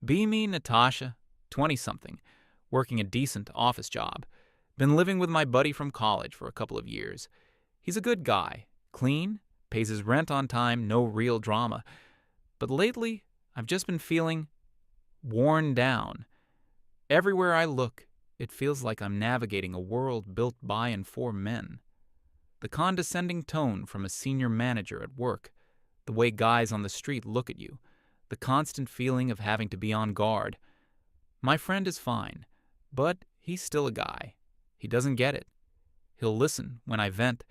Be me, Natasha, 20-something, working a decent office job. Been living with my buddy from college for a couple of years. He's a good guy, clean, pays his rent on time, no real drama. But lately, I've just been feeling worn down. Everywhere I look, it feels like I'm navigating a world built by and for men. The condescending tone from a senior manager at work, the way guys on the street look at you, the constant feeling of having to be on guard. My friend is fine, but he's still a guy. He doesn't get it. He'll listen when I vent,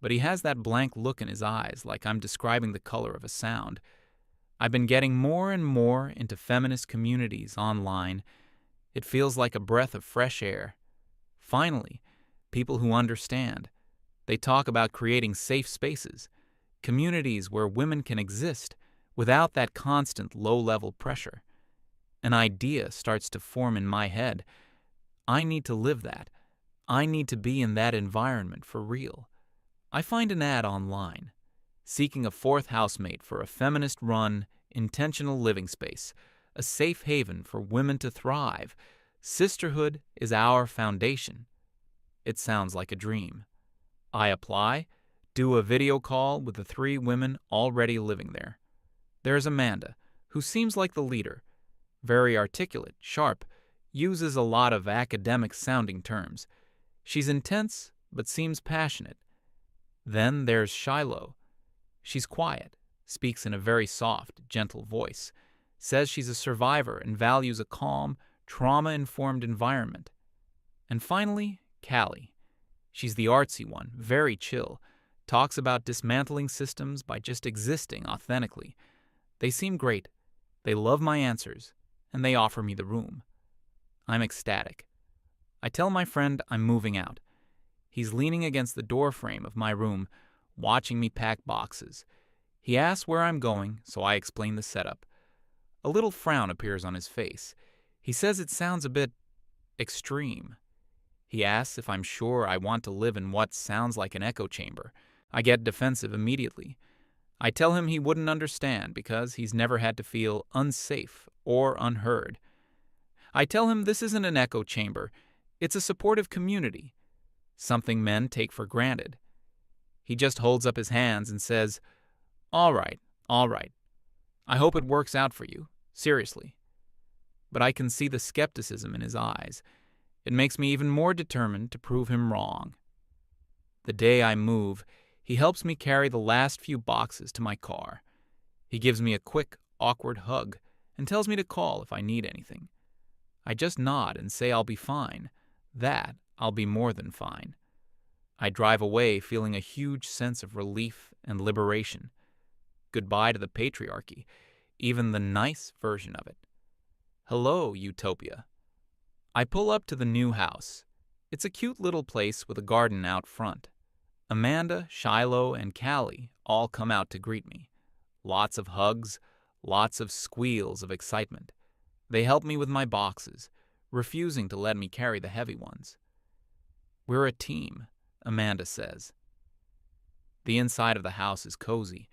but he has that blank look in his eyes like I'm describing the color of a sound. I've been getting more and more into feminist communities online. It feels like a breath of fresh air. Finally, people who understand. They talk about creating safe spaces, communities where women can exist without that constant low-level pressure. An idea starts to form in my head. I need to live that. I need to be in that environment for real. I find an ad online, seeking a fourth housemate for a feminist-run, intentional living space, a safe haven for women to thrive. Sisterhood is our foundation. It sounds like a dream. I apply, do a video call with the 3 women already living there. There's Amanda, who seems like the leader. Very articulate, sharp, uses a lot of academic-sounding terms. She's intense, but seems passionate. Then there's Shiloh. She's quiet, speaks in a very soft, gentle voice, says she's a survivor and values a calm, trauma-informed environment. And finally, Callie. She's the artsy one, very chill, talks about dismantling systems by just existing authentically. They seem great. They love my answers, and they offer me the room. I'm ecstatic. I tell my friend I'm moving out. He's leaning against the doorframe of my room, watching me pack boxes. He asks where I'm going, so I explain the setup. A little frown appears on his face. He says it sounds a bit extreme. He asks if I'm sure I want to live in what sounds like an echo chamber. I get defensive immediately. I tell him he wouldn't understand because he's never had to feel unsafe or unheard. I tell him this isn't an echo chamber. It's a supportive community, something men take for granted. He just holds up his hands and says, all right. I hope it works out for you, seriously. But I can see the skepticism in his eyes. It makes me even more determined to prove him wrong. The day I move, he helps me carry the last few boxes to my car. He gives me a quick, awkward hug and tells me to call if I need anything. I just nod and say I'll be fine. That I'll be more than fine. I drive away feeling a huge sense of relief and liberation. Goodbye to the patriarchy, even the nice version of it. Hello, utopia. I pull up to the new house. It's a cute little place with a garden out front. Amanda, Shiloh, and Callie all come out to greet me. Lots of hugs, lots of squeals of excitement. They help me with my boxes, refusing to let me carry the heavy ones. We're a team, Amanda says. The inside of the house is cozy.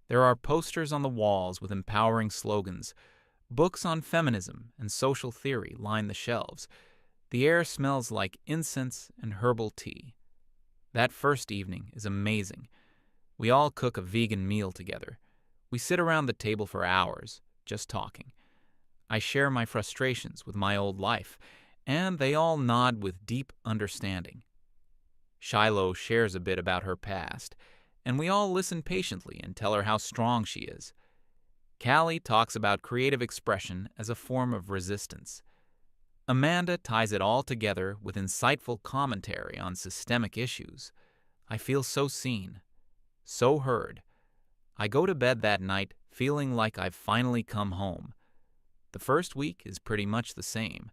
There are posters on the walls with empowering slogans. Books on feminism and social theory line the shelves. The air smells like incense and herbal tea. That first evening is amazing. We all cook a vegan meal together. We sit around the table for hours, just talking. I share my frustrations with my old life, and they all nod with deep understanding. Shiloh shares a bit about her past, and we all listen patiently and tell her how strong she is. Callie talks about creative expression as a form of resistance. Amanda ties it all together with insightful commentary on systemic issues. I feel so seen, so heard. I go to bed that night feeling like I've finally come home. The first week is pretty much the same,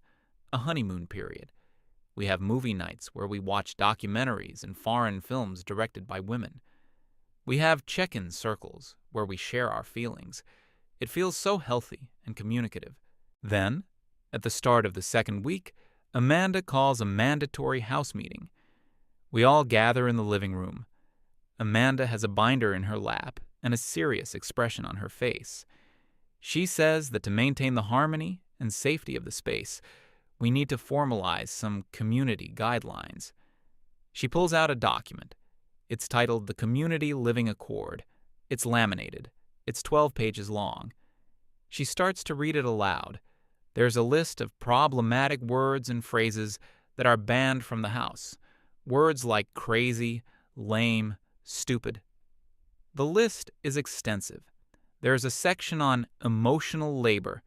a honeymoon period. We have movie nights where we watch documentaries and foreign films directed by women. We have check-in circles where we share our feelings. It feels so healthy and communicative. Then, at the start of the second week, Amanda calls a mandatory house meeting. We all gather in the living room. Amanda has a binder in her lap and a serious expression on her face. She says that to maintain the harmony and safety of the space, we need to formalize some community guidelines. She pulls out a document. It's titled the Community Living Accord. It's laminated. It's 12 pages long. She starts to read it aloud. There's a list of problematic words and phrases that are banned from the house. Words like crazy, lame, stupid. The list is extensive. There's a section on emotional labor.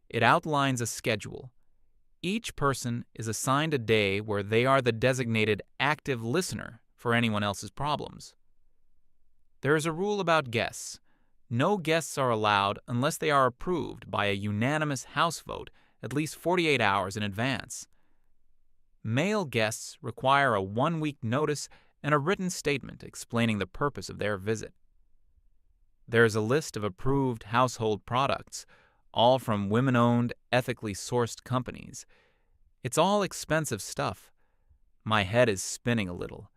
It outlines a schedule. Each person is assigned a day where they are the designated active listener for anyone else's problems. There is a rule about guests. No guests are allowed unless they are approved by a unanimous house vote at least 48 hours in advance. Male guests require a 1-week notice and a written statement explaining the purpose of their visit. There is a list of approved household products, all from women-owned, ethically sourced companies. It's all expensive stuff. My head is spinning a little.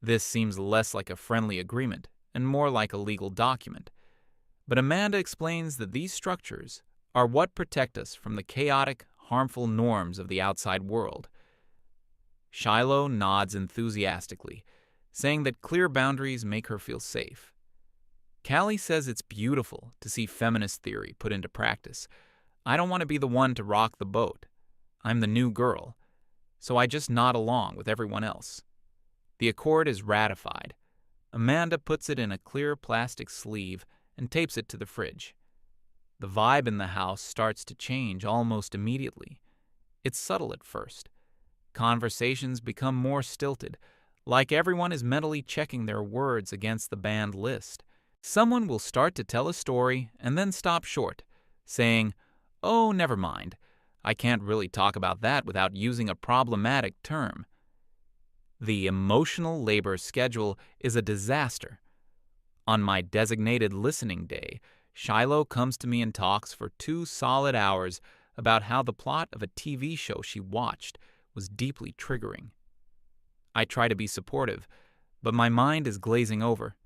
This seems less like a friendly agreement and more like a legal document. But Amanda explains that these structures are what protect us from the chaotic, harmful norms of the outside world. Shiloh nods enthusiastically, saying that clear boundaries make her feel safe. Callie says it's beautiful to see feminist theory put into practice. I don't want to be the one to rock the boat. I'm the new girl, so I just nod along with everyone else. The accord is ratified. Amanda puts it in a clear plastic sleeve and tapes it to the fridge. The vibe in the house starts to change almost immediately. It's subtle at first. Conversations become more stilted, like everyone is mentally checking their words against the banned list. Someone will start to tell a story and then stop short, saying, "Oh, never mind. I can't really talk about that without using a problematic term." The emotional labor schedule is a disaster. On my designated listening day, Shiloh comes to me and talks for 2 solid hours about how the plot of a TV show she watched was deeply triggering. I try to be supportive, but my mind is glazing over.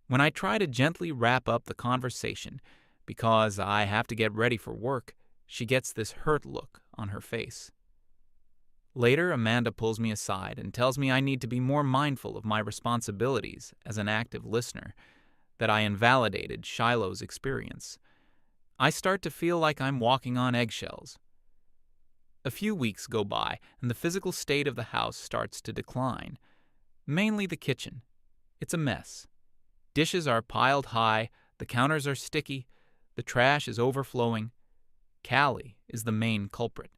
When I try to gently wrap up the conversation, because I have to get ready for work, she gets this hurt look on her face. Later, Amanda pulls me aside and tells me I need to be more mindful of my responsibilities as an active listener, that I invalidated Shiloh's experience. I start to feel like I'm walking on eggshells. A few weeks go by, and the physical state of the house starts to decline. Mainly the kitchen. It's a mess. Dishes are piled high, the counters are sticky, the trash is overflowing. Callie is the main culprit.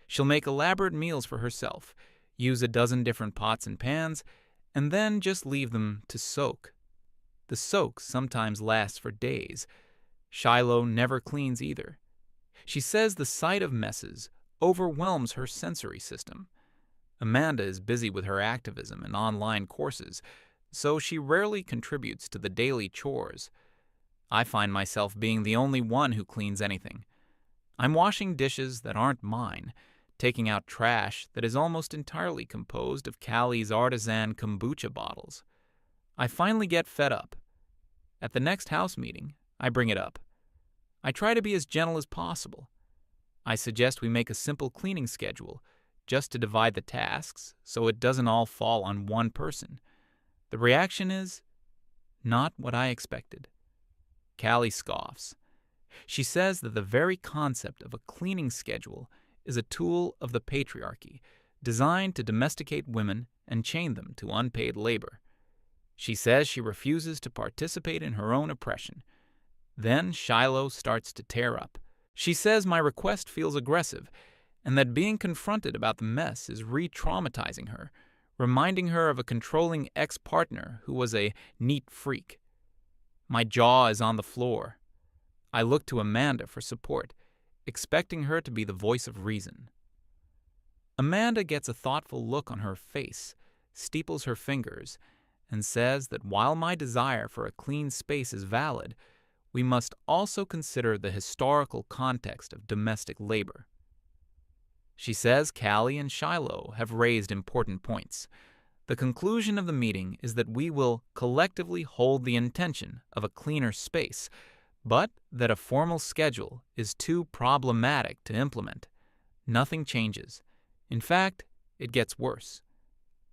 She'll make elaborate meals for herself, use a dozen different pots and pans, and then just leave them to soak. The soak sometimes lasts for days. Shiloh never cleans either. She says the sight of messes overwhelms her sensory system. Amanda is busy with her activism and online courses, so she rarely contributes to the daily chores. I find myself being the only one who cleans anything. I'm washing dishes that aren't mine, taking out trash that is almost entirely composed of Callie's artisan kombucha bottles. I finally get fed up. At the next house meeting, I bring it up. I try to be as gentle as possible. I suggest we make a simple cleaning schedule, just to divide the tasks so it doesn't all fall on one person. The reaction is not what I expected. Callie scoffs. She says that the very concept of a cleaning schedule is a tool of the patriarchy, designed to domesticate women and chain them to unpaid labor. She says she refuses to participate in her own oppression. Then Shiloh starts to tear up. She says my request feels aggressive, and that being confronted about the mess is re-traumatizing her, reminding her of a controlling ex-partner who was a neat freak. My jaw is on the floor. I look to Amanda for support, expecting her to be the voice of reason. Amanda gets a thoughtful look on her face, steeples her fingers, and says that while my desire for a clean space is valid, we must also consider the historical context of domestic labor. She says Callie and Shiloh have raised important points. The conclusion of the meeting is that we will collectively hold the intention of a cleaner space, but that a formal schedule is too problematic to implement. Nothing changes. In fact, it gets worse.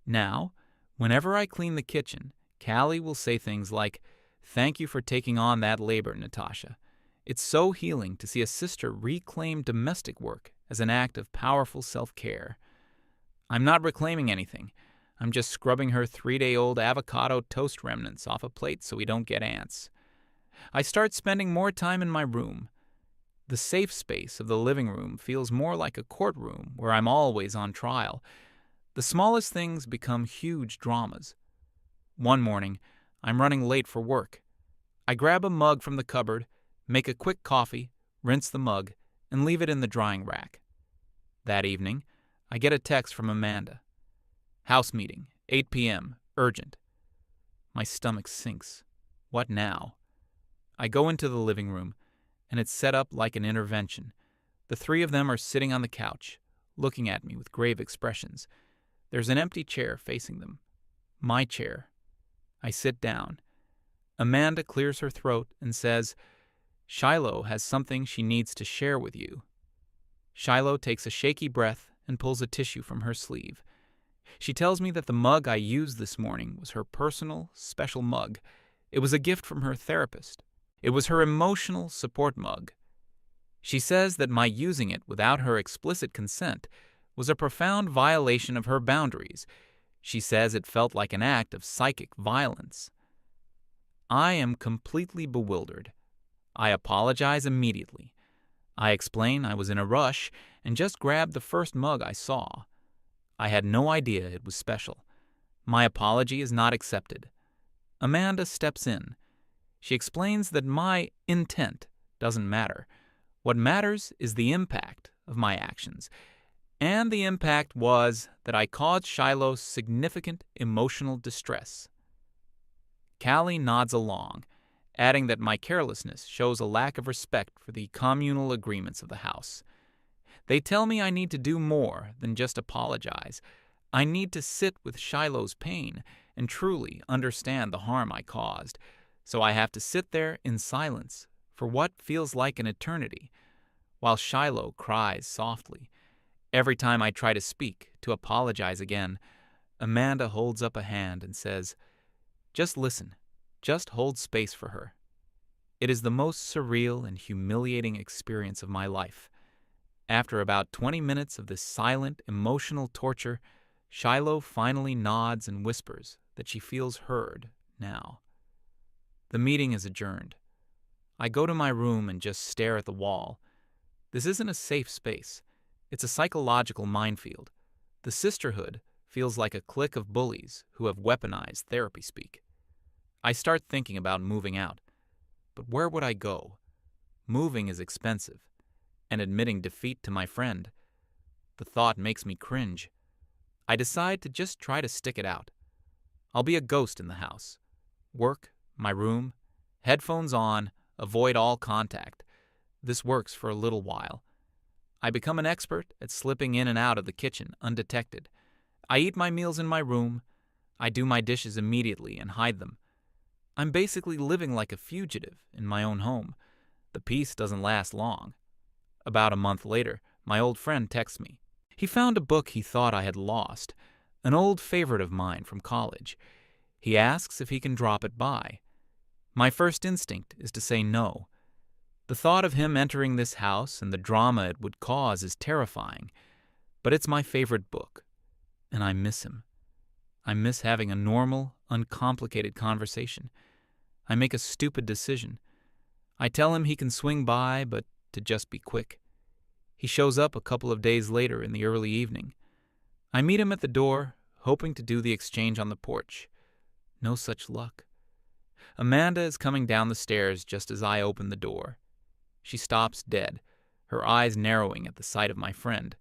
Now, whenever I clean the kitchen, Callie will say things like, "Thank you for taking on that labor, Natasha. It's so healing to see a sister reclaim domestic work as an act of powerful self-care." I'm not reclaiming anything. I'm just scrubbing her 3-day-old avocado toast remnants off a plate so we don't get ants. I start spending more time in my room. The safe space of the living room feels more like a courtroom where I'm always on trial. The smallest things become huge dramas. One morning, I'm running late for work. I grab a mug from the cupboard, make a quick coffee, rinse the mug, and leave it in the drying rack. That evening, I get a text from Amanda. "House meeting, 8 p.m., urgent." My stomach sinks. What now? I go into the living room, and it's set up like an intervention. The three of them are sitting on the couch, looking at me with grave expressions. There's an empty chair facing them. My chair. I sit down. Amanda clears her throat and says, "Shiloh has something she needs to share with you." Shiloh takes a shaky breath and pulls a tissue from her sleeve. She tells me that the mug I used this morning was her personal, special mug. It was a gift from her therapist. It was her emotional support mug. She says that my using it without her explicit consent was a profound violation of her boundaries. She says it felt like an act of psychic violence. I am completely bewildered. I apologize immediately. I explain I was in a rush and just grabbed the first mug I saw. I had no idea it was special. My apology is not accepted. Amanda steps in. She explains that my intent doesn't matter. What matters is the impact of my actions. And the impact was that I caused Shiloh significant emotional distress. Callie nods along, adding that my carelessness shows a lack of respect for the communal agreements of the house. They tell me I need to do more than just apologize. I need to sit with Shiloh's pain and truly understand the harm I caused. So I have to sit there in silence for what feels like an eternity, while Shiloh cries softly. Every time I try to speak, to apologize again, Amanda holds up a hand and says, "Just listen. Just hold space for her." It is the most surreal and humiliating experience of my life. After about 20 minutes of this silent, emotional torture, Shiloh finally nods and whispers that she feels heard now. The meeting is adjourned. I go to my room and just stare at the wall. This isn't a safe space. It's a psychological minefield. The sisterhood feels like a clique of bullies who have weaponized therapy speak. I start thinking about moving out. But where would I go? Moving is expensive, and admitting defeat to my friend. The thought makes me cringe. I decide to just try to stick it out. I'll be a ghost in the house. Work, my room, headphones on, avoid all contact. This works for a little while. I become an expert at slipping in and out of the kitchen undetected. I eat my meals in my room. I do my dishes immediately and hide them. I'm basically living like a fugitive in my own home. The peace doesn't last long. About a month later, my old friend texts me. He found a book he thought I had lost, an old favorite of mine from college. He asks if he can drop it by. My first instinct is to say no. The thought of him entering this house and the drama it would cause is terrifying, but it's my favorite book, and I miss him. I miss having a normal, uncomplicated conversation. I make a stupid decision. I tell him he can swing by, but to just be quick. He shows up a couple of days later in the early evening. I meet him at the door, hoping to do the exchange on the porch. No such luck. Amanda is coming down the stairs just as I open the door. She stops dead, her eyes narrowing at the sight of my friend.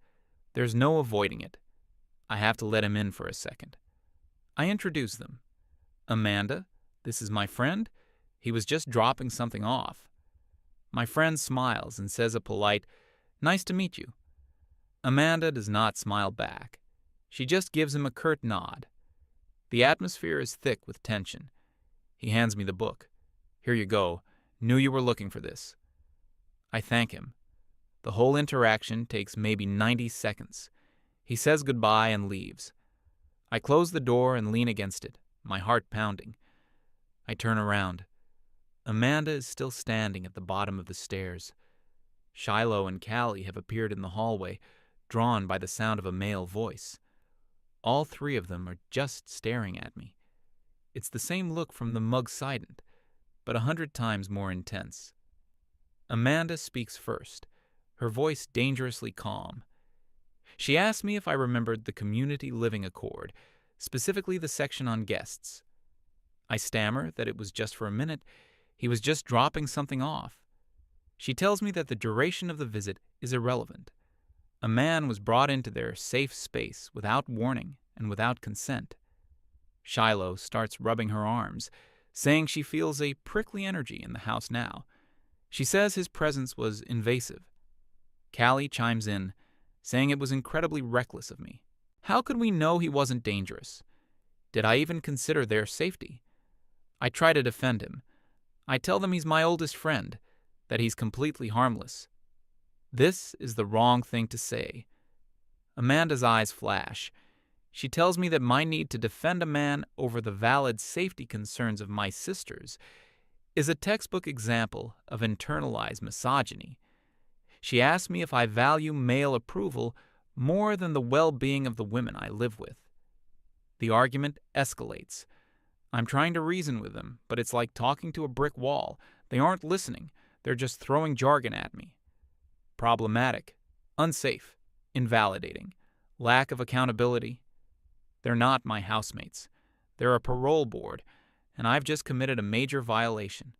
There's no avoiding it. I have to let him in for a second. I introduce them. "Amanda, this is my friend. He was just dropping something off." My friend smiles and says a polite, "Nice to meet you." Amanda does not smile back. She just gives him a curt nod. The atmosphere is thick with tension. He hands me the book. "Here you go. Knew you were looking for this. I thank him. The whole interaction takes maybe 90 seconds. He says goodbye and leaves. I close the door and lean against it, my heart pounding. I turn around. Amanda is still standing at the bottom of the stairs. Shiloh and Callie have appeared in the hallway, drawn by the sound of a male voice. All three of them are just staring at me. It's the same look from the mug-sident, but 100 times more intense. Amanda speaks first, her voice dangerously calm. She asked me if I remembered the community living accord, specifically the section on guests. I stammer that it was just for a minute. He was just dropping something off. She tells me that the duration of the visit is irrelevant. A man was brought into their safe space without warning and without consent. Shiloh starts rubbing her arms, saying she feels a prickly energy in the house now. She says his presence was invasive. Callie chimes in, saying it was incredibly reckless of me. How could we know he wasn't dangerous? Did I even consider their safety? I try to defend him. I tell them he's my oldest friend, that he's completely harmless. This is the wrong thing to say. Amanda's eyes flash. She tells me that my need to defend a man over the valid safety concerns of my sisters is a textbook example of internalized misogyny. She asks me if I value male approval more than the well-being of the women I live with. The argument escalates. I'm trying to reason with them, but it's like talking to a brick wall. They aren't listening. They're just throwing jargon at me. Problematic, unsafe, invalidating, lack of accountability. They're not my housemates. They're a parole board, and I've just committed a major violation.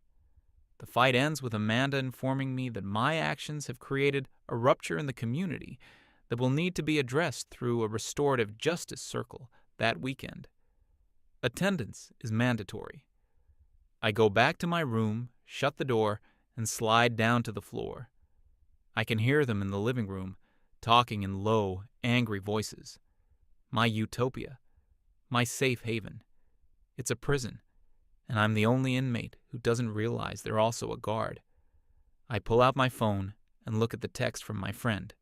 The fight ends with Amanda informing me that my actions have created a rupture in the community that will need to be addressed through a restorative justice circle that weekend. Attendance is mandatory. I go back to my room, shut the door, and slide down to the floor. I can hear them in the living room, talking in low, angry voices. My utopia. My safe haven. It's a prison, and I'm the only inmate who doesn't realize they're also a guard. I pull out my phone and look at the text from my friend.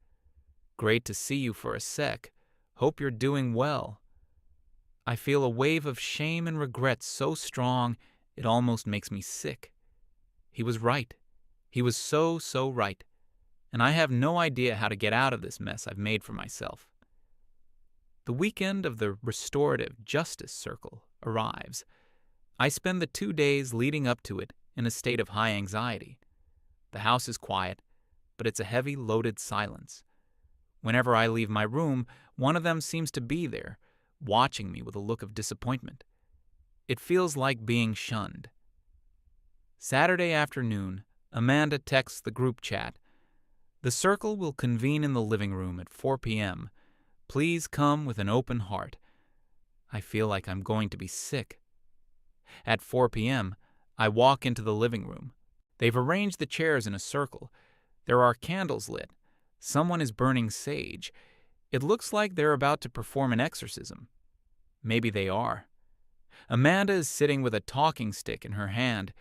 Great to see you for a sec. Hope you're doing well. I feel a wave of shame and regret so strong it almost makes me sick. He was right. He was so right. And I have no idea how to get out of this mess I've made for myself. The weekend of the Restorative Justice Circle arrives. I spend the 2 days leading up to it in a state of high anxiety. The house is quiet, but it's a heavy, loaded silence. Whenever I leave my room, one of them seems to be there, watching me with a look of disappointment. It feels like being shunned. Saturday afternoon, Amanda texts the group chat. The circle will convene in the living room at 4 p.m. Please come with an open heart. I feel like I'm going to be sick. At 4 p.m., I walk into the living room. They've arranged the chairs in a circle. There are candles lit. Someone is burning sage. It looks like they're about to perform an exorcism. Maybe they are. Amanda is sitting with a talking stick in her hand.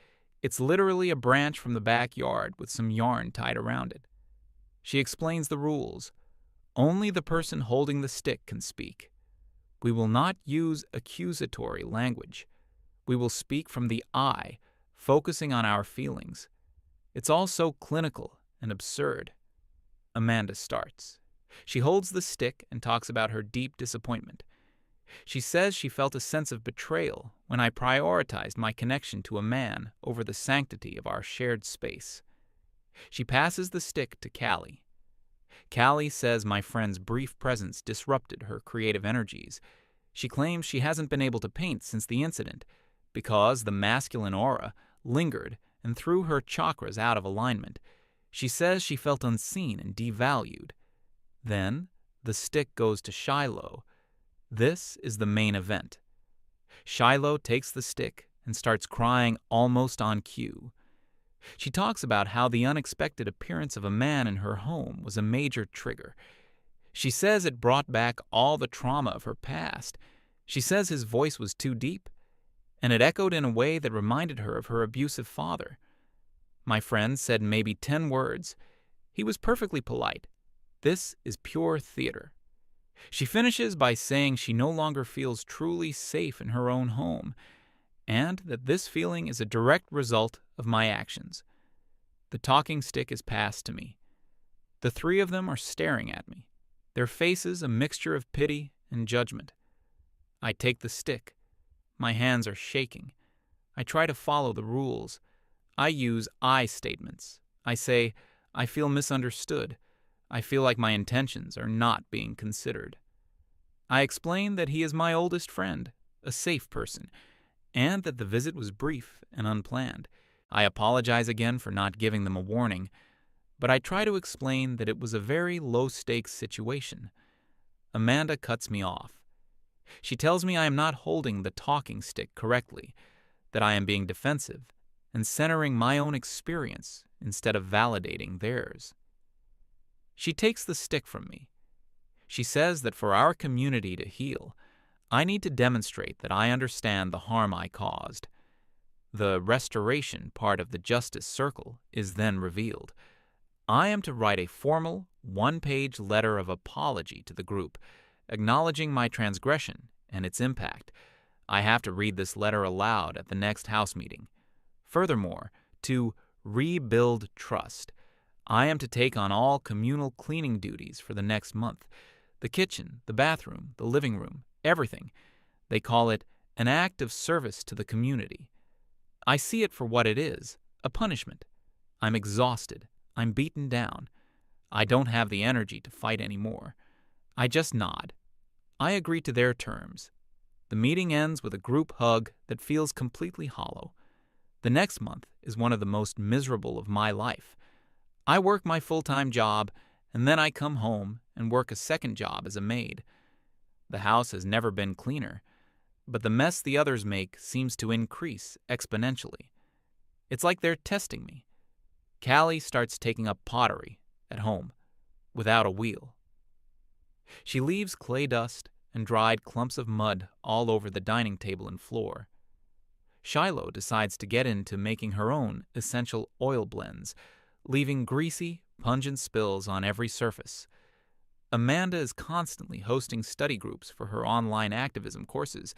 It's literally a branch from the backyard with some yarn tied around it. She explains the rules. Only the person holding the stick can speak. We will not use accusatory language. We will speak from the I, focusing on our feelings. It's all so clinical and absurd. Amanda starts. She holds the stick and talks about her deep disappointment. She says she felt a sense of betrayal when I prioritized my connection to a man over the sanctity of our shared space. She passes the stick to Callie. Callie says my friend's brief presence disrupted her creative energies. She claims she hasn't been able to paint since the incident because the masculine aura lingered and threw her chakras out of alignment. She says she felt unseen and devalued. Then the stick goes to Shiloh. This is the main event. Shiloh takes the stick and starts crying almost on cue. She talks about how the unexpected appearance of a man in her home was a major trigger. She says it brought back all the trauma of her past. She says his voice was too deep, and it echoed in a way that reminded her of her abusive father. My friend said maybe 10 words. He was perfectly polite. This is pure theater. She finishes by saying she no longer feels truly safe in her own home, and that this feeling is a direct result of my actions. The talking stick is passed to me. The three of them are staring at me, their faces a mixture of pity and judgment. I take the stick. My hands are shaking. I try to follow the rules. I use I statements. I say, I feel misunderstood. I feel like my intentions are not being considered. I explain that he is my oldest friend, a safe person, and that the visit was brief and unplanned. I apologize again for not giving them a warning, but I try to explain that it was a very low-stakes situation. Amanda cuts me off. She tells me I am not holding the talking stick correctly, that I am being defensive and centering my own experience instead of validating theirs. She takes the stick from me. She says that for our community to heal, I need to demonstrate that I understand the harm I caused. The restoration part of the justice circle is then revealed. I am to write a formal, one-page letter of apology to the group, acknowledging my transgression and its impact. I have to read this letter aloud at the next house meeting. Furthermore, to rebuild trust, I am to take on all communal cleaning duties for the next month. The kitchen, the bathroom, the living room, everything. They call it an act of service to the community. I see it for what it is, a punishment. I'm exhausted. I'm beaten down. I don't have the energy to fight anymore. I just nod. I agree to their terms. The meeting ends with a group hug that feels completely hollow. The next month is one of the most miserable of my life. I work my full-time job, and then I come home and work a second job as a maid. The house has never been cleaner, but the mess the others make seems to increase exponentially. It's like they're testing me. Callie starts taking up pottery at home, without a wheel. She leaves clay dust and dried clumps of mud all over the dining table and floor. Shiloh decides to get into making her own essential oil blends, leaving greasy, pungent spills on every surface. Amanda is constantly hosting study groups for her online activism courses,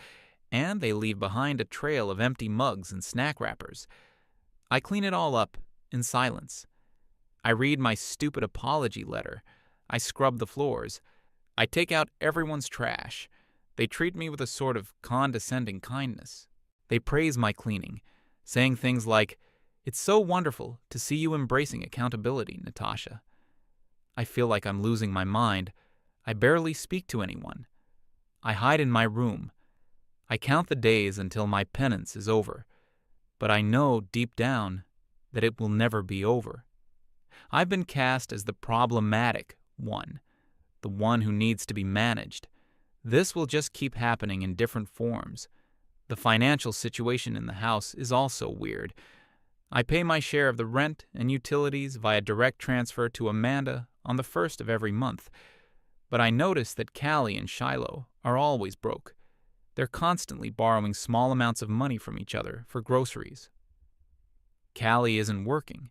and they leave behind a trail of empty mugs and snack wrappers. I clean it all up in silence. I read my stupid apology letter. I scrub the floors. I take out everyone's trash. They treat me with a sort of condescending kindness. They praise my cleaning, saying things like, "It's so wonderful to see you embracing accountability, Natasha." I feel like I'm losing my mind. I barely speak to anyone. I hide in my room. I count the days until my penance is over, but I know deep down that it will never be over. I've been cast as the problematic one, the one who needs to be managed. This will just keep happening in different forms. The financial situation in the house is also weird. I pay my share of the rent and utilities via direct transfer to Amanda on the first of every month, but I notice that Callie and Shiloh are always broke. They're constantly borrowing small amounts of money from each other for groceries. Callie isn't working,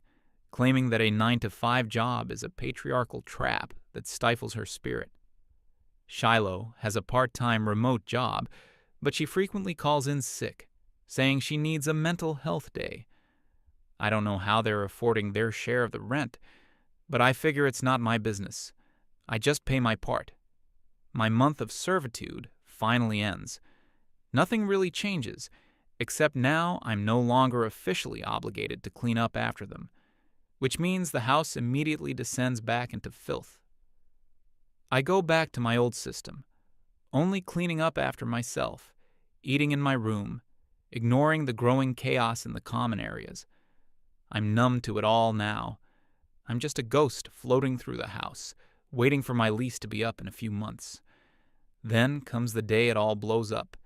claiming that a 9-to-5 job is a patriarchal trap that stifles her spirit. Shiloh has a part-time remote job, but she frequently calls in sick, saying she needs a mental health day. I don't know how they're affording their share of the rent, but I figure it's not my business. I just pay my part. My month of servitude finally ends. Nothing really changes, except now I'm no longer officially obligated to clean up after them, which means the house immediately descends back into filth. I go back to my old system, only cleaning up after myself, eating in my room, ignoring the growing chaos in the common areas. I'm numb to it all now. I'm just a ghost floating through the house, waiting for my lease to be up in a few months. Then comes the day it all blows up.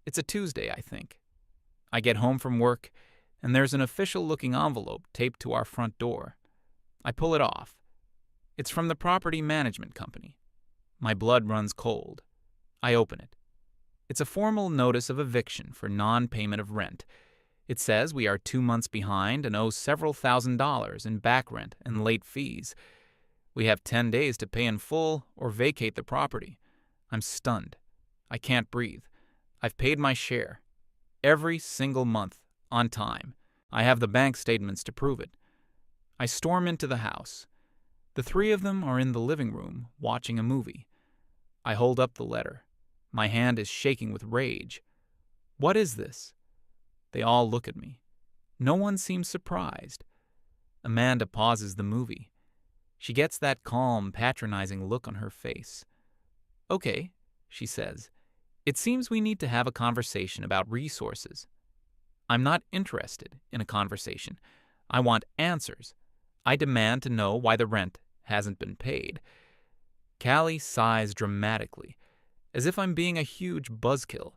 It's a Tuesday, I think. I get home from work, and there's an official-looking envelope taped to our front door. I pull it off. It's from the property management company. My blood runs cold. I open it. It's a formal notice of eviction for non-payment of rent. It says we are 2 months behind and owe several $1,000s in back rent and late fees. We have 10 days to pay in full or vacate the property. I'm stunned. I can't breathe. I've paid my share. Every single month, on time. I have the bank statements to prove it. I storm into the house. The three of them are in the living room, watching a movie. I hold up the letter. My hand is shaking with rage. What is this? They all look at me. No one seems surprised. Amanda pauses the movie. She gets that calm, patronizing look on her face. Okay, she says. It seems we need to have a conversation about resources. I'm not interested in a conversation. I want answers. I demand to know why the rent hasn't been paid. Callie sighs dramatically, as if I'm being a huge buzzkill.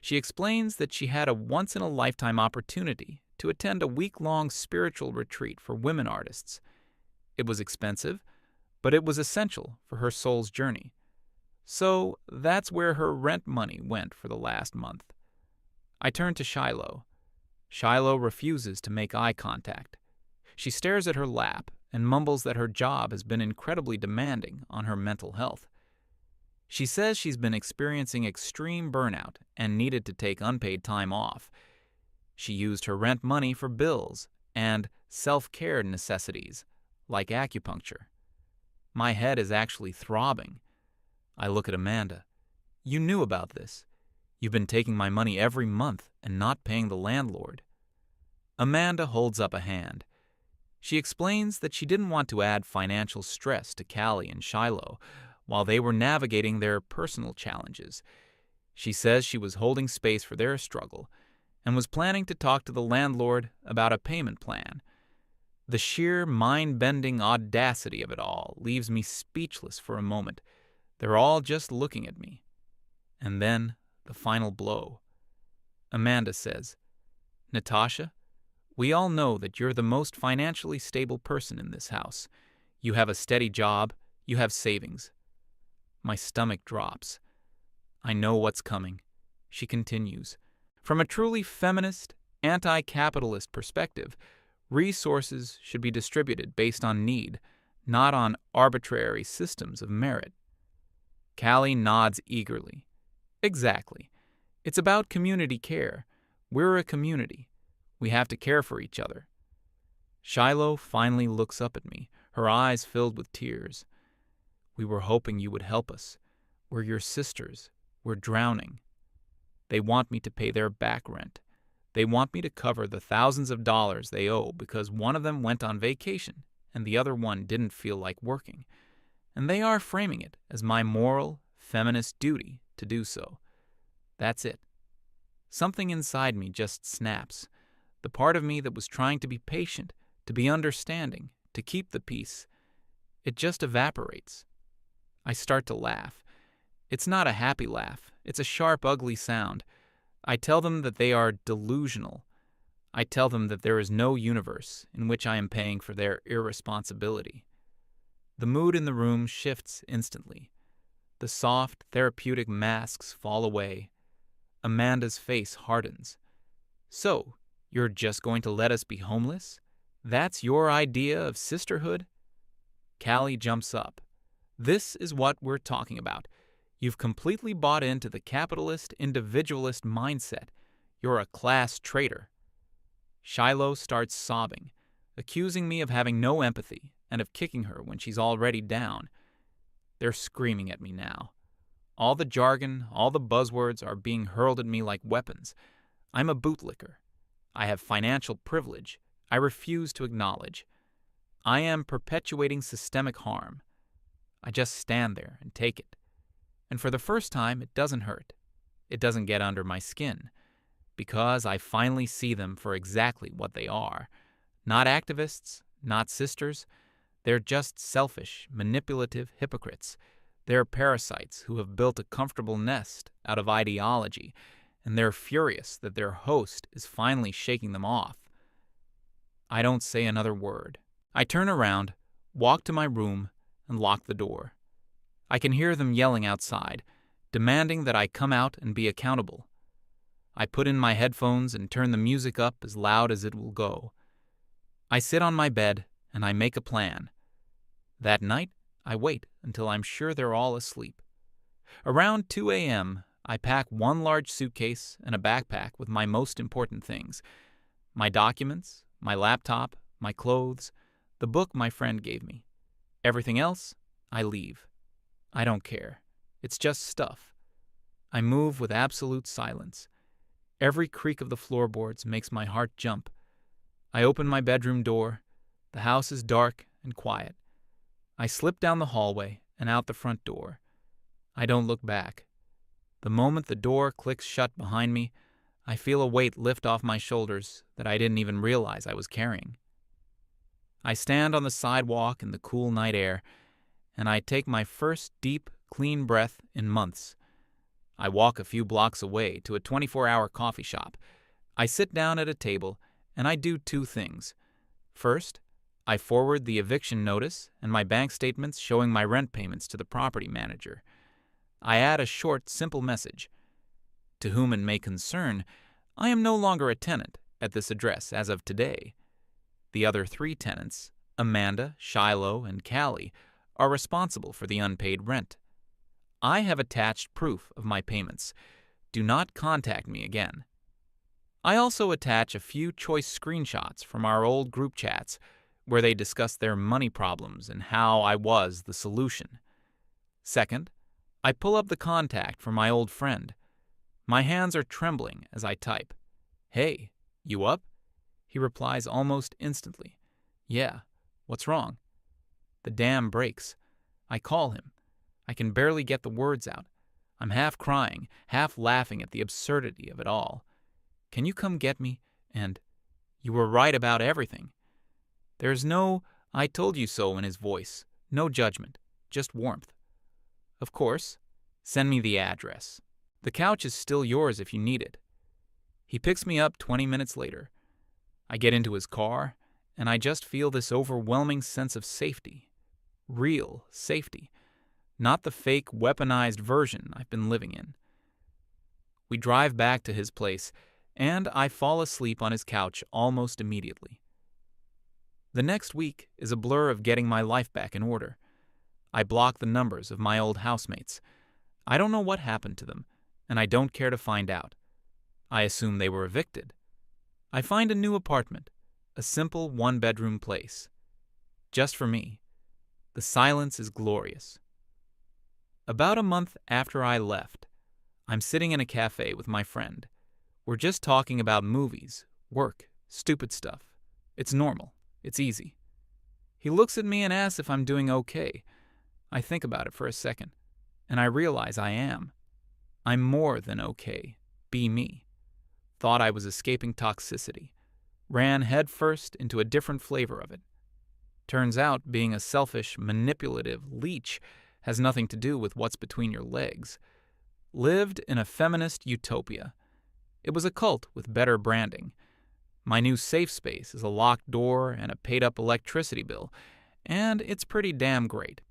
She explains that she had a once-in-a-lifetime opportunity to attend a week-long spiritual retreat for women artists. It was expensive, but it was essential for her soul's journey. So that's where her rent money went for the last month. I turn to Shiloh. Shiloh refuses to make eye contact. She stares at her lap and mumbles that her job has been incredibly demanding on her mental health. She says she's been experiencing extreme burnout and needed to take unpaid time off. She used her rent money for bills and self-care necessities, like acupuncture. My head is actually throbbing. I look at Amanda. You knew about this. You've been taking my money every month and not paying the landlord. Amanda holds up a hand. She explains that she didn't want to add financial stress to Callie and Shiloh while they were navigating their personal challenges. She says she was holding space for their struggle and was planning to talk to the landlord about a payment plan. The sheer mind-bending audacity of it all leaves me speechless for a moment. They're all just looking at me. And then the final blow. Amanda says, Natasha, we all know that you're the most financially stable person in this house. You have a steady job. You have savings. My stomach drops. I know what's coming. She continues. From a truly feminist, anti-capitalist perspective, resources should be distributed based on need, not on arbitrary systems of merit. Callie nods eagerly. Exactly. It's about community care. We're a community. We have to care for each other. Shiloh finally looks up at me, her eyes filled with tears. We were hoping you would help us. We're your sisters. We're drowning. They want me to pay their back rent. They want me to cover the thousands of dollars they owe because one of them went on vacation and the other one didn't feel like working. And they are framing it as my moral, feminist duty to do so. That's it. Something inside me just snaps. The part of me that was trying to be patient, to be understanding, to keep the peace, it just evaporates. I start to laugh. It's not a happy laugh. It's a sharp, ugly sound. I tell them that they are delusional. I tell them that there is no universe in which I am paying for their irresponsibility. The mood in the room shifts instantly. The soft, therapeutic masks fall away. Amanda's face hardens. So, you're just going to let us be homeless? That's your idea of sisterhood? Callie jumps up. This is what we're talking about. You've completely bought into the capitalist, individualist mindset. You're a class traitor. Shiloh starts sobbing, accusing me of having no empathy and of kicking her when she's already down. They're screaming at me now. All the jargon, all the buzzwords are being hurled at me like weapons. I'm a bootlicker. I have financial privilege I refuse to acknowledge. I am perpetuating systemic harm. I just stand there and take it. And for the first time, it doesn't hurt. It doesn't get under my skin. Because I finally see them for exactly what they are. Not activists, not sisters. They're just selfish, manipulative hypocrites. They're parasites who have built a comfortable nest out of ideology, and they're furious that their host is finally shaking them off. I don't say another word. I turn around, walk to my room, and lock the door. I can hear them yelling outside, demanding that I come out and be accountable. I put in my headphones and turn the music up as loud as it will go. I sit on my bed and I make a plan. That night, I wait until I'm sure they're all asleep. Around 2 a.m., I pack one large suitcase and a backpack with my most important things: my documents, my laptop, my clothes, the book my friend gave me. Everything else, I leave. I don't care. It's just stuff. I move with absolute silence. Every creak of the floorboards makes my heart jump. I open my bedroom door. The house is dark and quiet. I slip down the hallway and out the front door. I don't look back. The moment the door clicks shut behind me, I feel a weight lift off my shoulders that I didn't even realize I was carrying. I stand on the sidewalk in the cool night air, and I take my first deep, clean breath in months. I walk a few blocks away to a 24-hour coffee shop. I sit down at a table, and I do two things. First, I forward the eviction notice and my bank statements showing my rent payments to the property manager. I add a short, simple message. To whom it may concern, I am no longer a tenant at this address as of today. The other three tenants, Amanda, Shiloh, and Callie, are responsible for the unpaid rent. I have attached proof of my payments. Do not contact me again. I also attach a few choice screenshots from our old group chats where they discuss their money problems and how I was the solution. Second, I pull up the contact for my old friend. My hands are trembling as I type. "Hey, you up?" He replies almost instantly. "Yeah, what's wrong?" The dam breaks. I call him. I can barely get the words out. I'm half crying, half laughing at the absurdity of it all. "Can you come get me?" And "You were right about everything." There's no "I told you so" in his voice, no judgment, just warmth. "Of course. Send me the address. The couch is still yours if you need it." He picks me up 20 minutes later. I get into his car, and I just feel this overwhelming sense of safety. Real safety. Not the fake, weaponized version I've been living in. We drive back to his place, and I fall asleep on his couch almost immediately. The next week is a blur of getting my life back in order. I block the numbers of my old housemates. I don't know what happened to them, and I don't care to find out. I assume they were evicted. I find a new apartment, a simple one-bedroom place. Just for me. The silence is glorious. About a month after I left, I'm sitting in a cafe with my friend. We're just talking about movies, work, stupid stuff. It's normal. It's easy. He looks at me and asks if I'm doing okay. I think about it for a second, and I realize I am. I'm more than okay. Be me. Thought I was escaping toxicity. Ran headfirst into a different flavor of it. Turns out being a selfish, manipulative leech has nothing to do with what's between your legs. Lived in a feminist utopia. It was a cult with better branding. My new safe space is a locked door and a paid-up electricity bill, and it's pretty damn great.